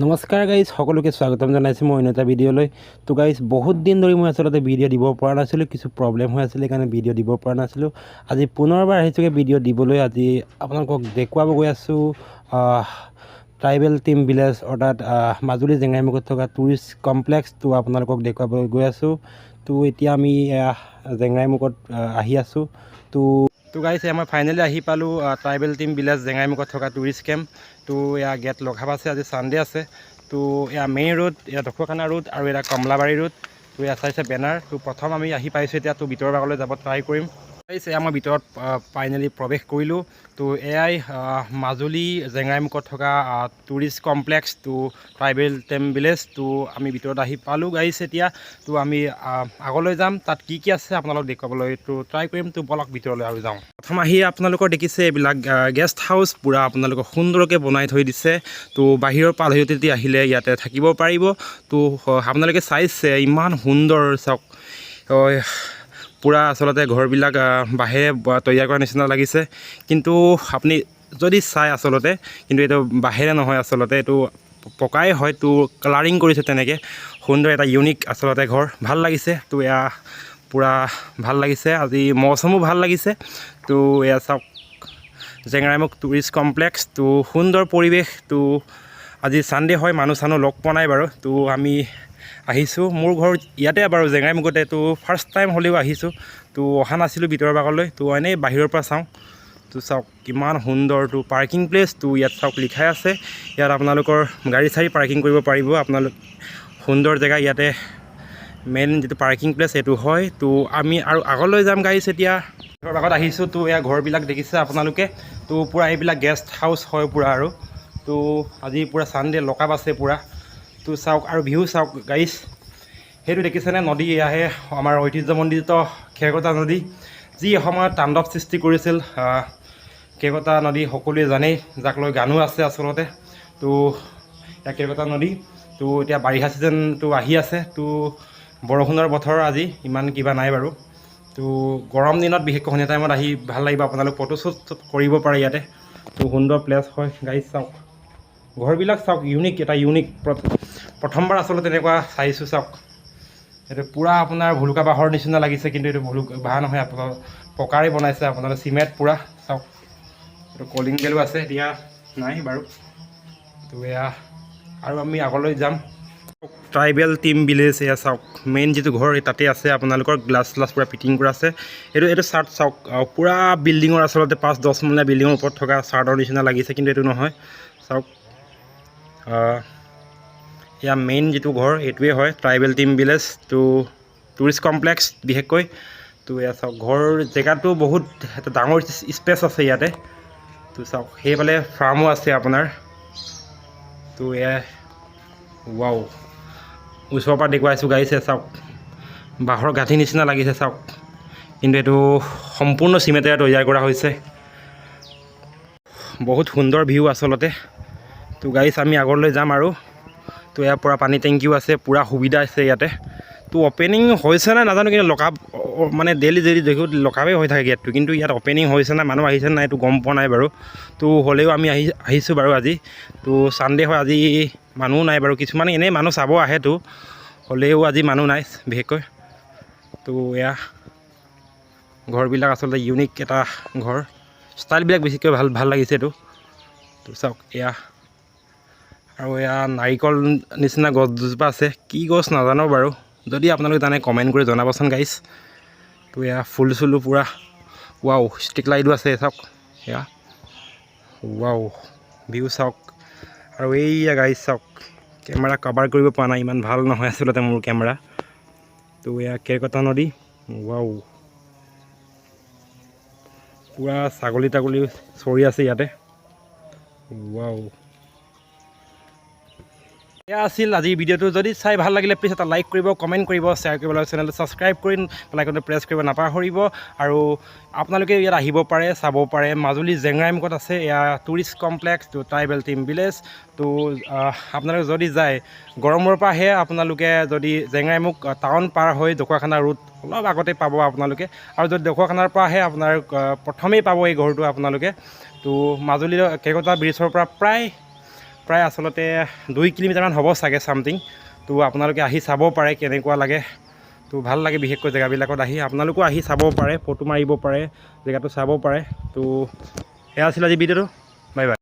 নমস্কাৰ গাইজ, সকলোকে স্বাগতম জনাইছোঁ মই অন্য এটা ভিডিঅ'লৈ। তো গাইজ, বহুত দিন ধৰি মই আচলতে ভিডিঅ' দিব পৰা নাছিলোঁ, কিছু প্ৰব্লেম হৈ আছিলে সেইকাৰণে ভিডিঅ' দিব পৰা নাছিলোঁ। আজি পুনৰবাৰ আহিছোঁগৈ ভিডিঅ' দিবলৈ। আজি আপোনালোকক দেখুৱাব গৈ আছোঁ ট্ৰাইবেল টিম ভিলেজ, অৰ্থাৎ মাজুলী জেংৰাইমুখত থকা টুৰিষ্ট কমপ্লেক্সটো আপোনালোকক দেখুৱাব গৈ আছোঁ। তো এতিয়া আমি জেংৰাইমুখত আহি আছোঁ। তো গাইজ, মই ফাইনেলি আহি পালোঁ ট্ৰাইবেল টিম ভিলেজ জেংৰাইমুখত থকা টুৰিষ্ট কেম্প। তো এয়া গেট লগাব আছে, আজি ছানডে আছে। তো এয়া মেইন ৰোড, এয়া ঢকুৱাখানা ৰোড আৰু এটা কমলাবাৰী ৰোড। তো এয়া চাইছে বেনাৰ। তো প্ৰথম আমি আহি পাইছোঁ এতিয়া। তো ভিতৰৰ ভাগলৈ যাব ট্ৰাই কৰিম। এয়া মই ভিতৰত ফাইনেলি প্ৰৱেশ কৰিলোঁ। তো এয়াই মাজুলী জেংৰাইমুখত থকা টুৰিষ্ট কমপ্লেক্স, তো ট্ৰাইবেল টিম ভিলেজ। তো আমি ভিতৰত আহি পালোঁ গাইছ এতিয়া। তো আমি আগলৈ যাম, তাত কি কি আছে আপোনালোকক দেখুৱাবলৈ তো ট্ৰাই কৰিম। তো বলক ভিতৰলৈ আৰু যাওঁ। প্ৰথম আহি আপোনালোকৰ দেখিছে এইবিলাক গেষ্ট হাউচ, পূৰা আপোনালোকক সুন্দৰকৈ বনাই থৈ দিছে। তো বাহিৰৰ পালহীঅতিথি আহিলে ইয়াতে থাকিব পাৰিব। তো আপোনালোকে চাইছে ইমান সুন্দৰ, চাওক পূৰা আচলতে ঘৰবিলাক বাঁহেৰে তৈয়াৰ কৰা নিচিনা লাগিছে। কিন্তু আপুনি যদি চাই আচলতে, কিন্তু এইটো বাঁহেৰে নহয়, আচলতে এইটো পকাই হয়। তো কালাৰিং কৰিছে তেনেকৈ সুন্দৰ এটা ইউনিক আচলতে ঘৰ, ভাল লাগিছে। তো এয়া পূৰা ভাল লাগিছে, আজি মৌচমো ভাল লাগিছে। তো এয়া চাওক জেংৰাইমুখ টুৰিষ্ট কমপ্লেক্স। তো সুন্দৰ পৰিৱেশ। তো আজি ছানডে হয়, মানুহ চানুহ লগ পোৱা নাই বাৰু। তো আমি আহিছোঁ, মোৰ ঘৰ ইয়াতে বাৰু জেংৰাইমুখতে। তো ফাৰ্ষ্ট টাইম হ'লেও আহিছোঁ। তো অহা নাছিলোঁ ভিতৰৰ ভাগলৈ। তো এনেই বাহিৰৰ পৰা চাওঁ। তো চাওক কিমান সুন্দৰ। তো পাৰ্কিং প্লেচ, তো ইয়াত চাওক লিখাই আছে, ইয়াত আপোনালোকৰ গাড়ী চাড়ী পাৰ্কিং কৰিব পাৰিব। আপোনালোক সুন্দৰ জেগা, ইয়াতে মেইন যিটো পাৰ্কিং প্লেচ সেইটো হয়। তো আমি আৰু আগলৈ যাম গাড়ীচ এতিয়া। ঘৰৰ আগত আহিছোঁ। তো এয়া ঘৰবিলাক দেখিছে আপোনালোকে। তো পূৰা এইবিলাক গেষ্ট হাউচ হয় পূৰা আৰু। তো আজি পূৰা ছানডে লকআপ আছে পূৰা। তো চাওক আৰু ভিউ চাওক গাইছ, সেইটো দেখিছেনে? নদী আহে আমাৰ ঐতিহ্যমণ্ডিত কেৰ্কেটুৱা নদী, যি এসময়ত তাণ্ডৱ সৃষ্টি কৰিছিল। কেৰ্কেটুৱা নদী সকলোৱে জানেই, যাক লৈ গানো আছে আচলতে। তো এয়া কেৰ্কেটুৱা নদী। তো এতিয়া বাৰিষা ছিজনটো আহি আছে। তো বৰষুণৰ বতৰ, আজি ইমান কিবা নাই বাৰু। তো গৰম দিনত বিশেষকৈ সন্ধিয়া টাইমত আহি ভাল লাগিব, আপোনালোক ফটোশ্বুট কৰিব পাৰে ইয়াতে। তো সুন্দৰ প্লেচ হয় গাইজ। চাওক ঘৰবিলাক চাওক, ইউনিক এটা ইউনিক, প্ৰথমবাৰ আচলতে তেনেকুৱা চাইছোঁ। চাওক এইটো পূৰা আপোনাৰ ভুলুকা বাঁহৰ নিচিনা লাগিছে, কিন্তু এইটো ভুলুকা বাঁহ নহয়, আপোনাৰ পকাৰে বনাইছে, আপোনালোকে চিমেণ্ট পূৰা। চাওক এইটো কলিং বেলো আছে, এতিয়া নাই বাৰু। তো এয়া আৰু আমি আগলৈ যাম। ট্ৰাইবেল টিম ভিলেজ, এয়া চাওক মেইন যিটো ঘৰ তাতে আছে আপোনালোকৰ গ্লাছ গ্লাছ পূৰা ফিটিং কৰা আছে। এইটো চাৰ্ট চাওক, পূৰা বিল্ডিঙৰ আচলতে 5-10 মহলীয়া বিল্ডিঙৰ ওপৰত থকা চাৰ্টৰ নিচিনা লাগিছে, কিন্তু এইটো নহয়। চাওক এয়া মেইন যিটো ঘৰ এইটোৱে হয় ট্ৰাইবেল টিম ভিলেজ। তো টুৰিষ্ট কমপ্লেক্স বিশেষকৈ। তো এয়া চাওক ঘৰ জেগাটো বহুত এটা ডাঙৰ স্পেচ আছে ইয়াতে। তো চাওক সেইফালে ফাৰ্মো আছে আপোনাৰ। তো এয়া ৱাও, ওচৰৰ পৰা দেখুৱাইছোঁ গাইছে। চাওক বাঁহৰ গাঁঠি নিচিনা লাগিছে চাওক, কিন্তু এইটো সম্পূৰ্ণ চিমেণ্টেৰে তৈয়াৰ কৰা হৈছে। বহুত সুন্দৰ ভিউ আচলতে। তো গাইছ আমি আগলৈ যাম আৰু। তো ইয়াৰ পৰা পানী টেংকিও আছে, পূৰা সুবিধা আছে ইয়াতে। তো অ'পেনিং হৈছে নাই নাজানো, কিন্তু লকআপ মানে ডেইলি দেখোঁ লকআপেই হৈ থাকে গেটটো, কিন্তু ইয়াত অ'পেনিং হৈছে নাই, মানুহ আহিছে নাই এইটো গম পোৱা নাই বাৰু। তো হ'লেও আমি আহিছোঁ বাৰু আজি। তো ছানডে হয়, আজি মানুহ নাই বাৰু। কিছুমানে এনেই মানুহ চাব আহেতো, হ'লেও আজি মানুহ নাই বিশেষকৈ। তো এয়া ঘৰবিলাক আচলতে ইউনিক এটা ঘৰ, ষ্টাইলবিলাক বেছিকৈ ভাল লাগিছে এইটো। তো চাওক এয়া আৰু এয়া নাৰিকল নিচিনা গছ দুজোপা আছে, কি গছ নাজানো বাৰু, যদি আপোনালোকে জানে কমেণ্ট কৰি জনাবচোন গাইছ। তো এয়া ফুল চুলো পূৰা ৱাও, ষ্ট্ৰিক লাইটো আছে চাওক। এয়া ৱাও ভিউ চাওক। আৰু এইয়া গাইছ চাওক, কেমেৰা কভাৰ কৰিব পৰা নাই, ইমান ভাল নহয় আচলতে মোৰ কেমেৰা। তো এয়া কেৰ্কেটুৱা নদী, ৱাও পূৰা ছাগলী তাগলী চৰি আছে ইয়াতে, ৱাও। এয়া আছিল আজিৰ ভিডিঅ'টো। যদি চাই ভাল লাগিলে প্লিজ এটা লাইক কৰিব, কমেণ্ট কৰিব, শ্বেয়াৰ কৰিব, চেনেলটো ছাবস্ক্ৰাইব কৰি লাইকনটো প্ৰেছ কৰিব নাপাহৰিব। আৰু আপোনালোকে ইয়াত আহিব পাৰে, চাব পাৰে। মাজুলী জেংৰাইমুখত আছে এয়া টুৰিষ্ট কমপ্লেক্স, তো ট্ৰাইবেল টিম ভিলেজ। তো আপোনালোকে যদি যায়, গড়মূৰৰ পৰা আহে আপোনালোকে, যদি জেংৰাইমুখ টাউন পাৰ হৈ ঢকুৱাখানা ৰোড অলপ আগতে পাব আপোনালোকে। আৰু যদি ঢকুৱাখানাৰ পৰা আহে, আপোনাৰ প্ৰথমেই পাব এই ঘৰটো আপোনালোকে। তো মাজুলীৰ কেৰ্কেটুৱা ব্ৰিজৰ পৰা প্ৰায় প্ৰায় আচলতে 2 কিলোমিটাৰমান হ'ব চাগে ছামথিং। তো আপোনালোকে আহি চাব পাৰে কেনেকুৱা লাগে। তো ভাল লাগে বিশেষকৈ জেগাবিলাকত আহি, আপোনালোকো আহি চাব পাৰে, ফটো মাৰিব পাৰে, জেগাটো চাব পাৰে। তো সেয়া আছিল আজি ভিডিঅ'টো। Bye bye.